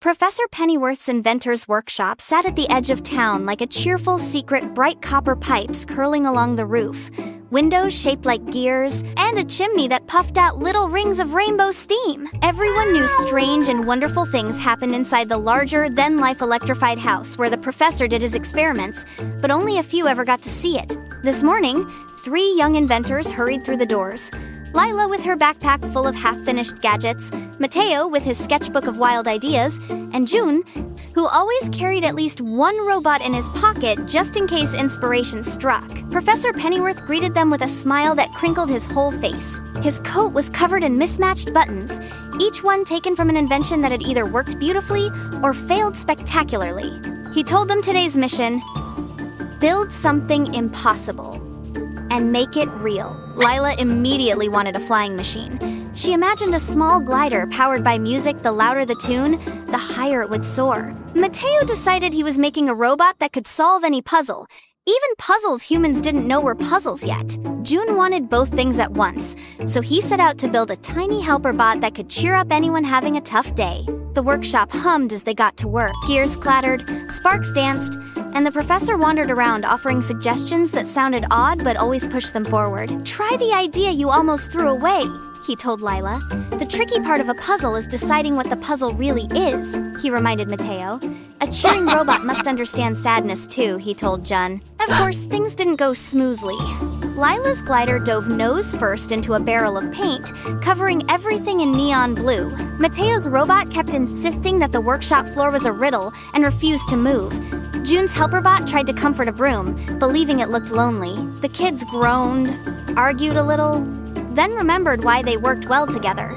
Professor Pennyworth's inventors' workshop sat at the edge of town like a cheerful secret, bright copper pipes curling along the roof, windows shaped like gears, and a chimney that puffed out little rings of rainbow steam. Everyone knew strange and wonderful things happened inside the larger-than-life electrified house where the professor did his experiments, but only a few ever got to see it. This morning, 3 young inventors hurried through the doors. Lila with her backpack full of half-finished gadgets, Mateo with his sketchbook of wild ideas, and June, who always carried at least one robot in his pocket just in case inspiration struck. Professor Pennyworth greeted them with a smile that crinkled his whole face. His coat was covered in mismatched buttons, each one taken from an invention that had either worked beautifully or failed spectacularly. He told them today's mission: build something impossible and make it real. Lila immediately wanted a flying machine. She imagined a small glider powered by music. The louder the tune, the higher it would soar. Mateo decided he was making a robot that could solve any puzzle, even puzzles humans didn't know were puzzles yet. June wanted both things at once, so he set out to build a tiny helper bot that could cheer up anyone having a tough day. The workshop hummed as they got to work. Gears clattered, sparks danced, and the professor wandered around offering suggestions that sounded odd but always pushed them forward. Try the idea you almost threw away, he told Lila. The tricky part of a puzzle is deciding what the puzzle really is, he reminded Mateo. A cheering robot must understand sadness too, he told Jun. Of course, things didn't go smoothly. Lila's glider dove nose first into a barrel of paint, covering everything in neon blue. Mateo's robot kept insisting that the workshop floor was a riddle and refused to move. June's helper bot tried to comfort a broom, believing it looked lonely. The kids groaned, argued a little, then remembered why they worked well together.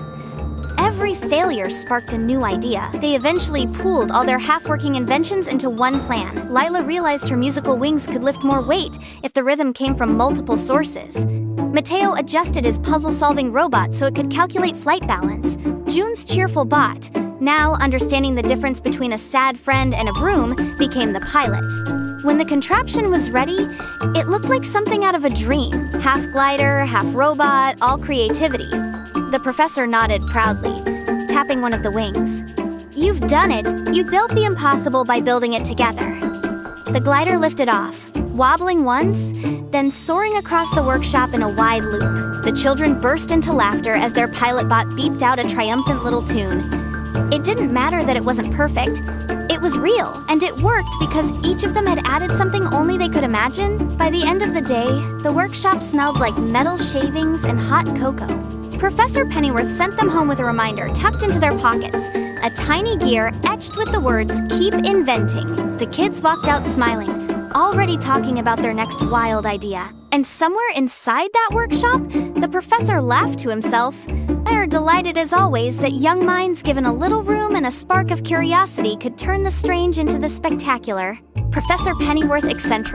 Every failure sparked a new idea. They eventually pooled all their half-working inventions into one plan. Lila realized her musical wings could lift more weight if the rhythm came from multiple sources. Mateo adjusted his puzzle-solving robot so it could calculate flight balance. June's cheerful bot, now understanding the difference between a sad friend and a broom, became the pilot. When the contraption was ready, it looked like something out of a dream. Half glider, half robot, all creativity. The professor nodded proudly, tapping one of the wings. You've done it! You built the impossible by building it together. The glider lifted off, wobbling once, then soaring across the workshop in a wide loop. The children burst into laughter as their pilot bot beeped out a triumphant little tune. It didn't matter that it wasn't perfect. It was real, and it worked because each of them had added something only they could imagine. By the end of the day, the workshop smelled like metal shavings and hot cocoa. Professor Pennyworth sent them home with a reminder tucked into their pockets, a tiny gear etched with the words, "Keep inventing." The kids walked out smiling, already talking about their next wild idea. And somewhere inside that workshop, the professor laughed to himself. They're delighted as always that young minds given a little room and a spark of curiosity could turn the strange into the spectacular. Professor Pennyworth eccentric.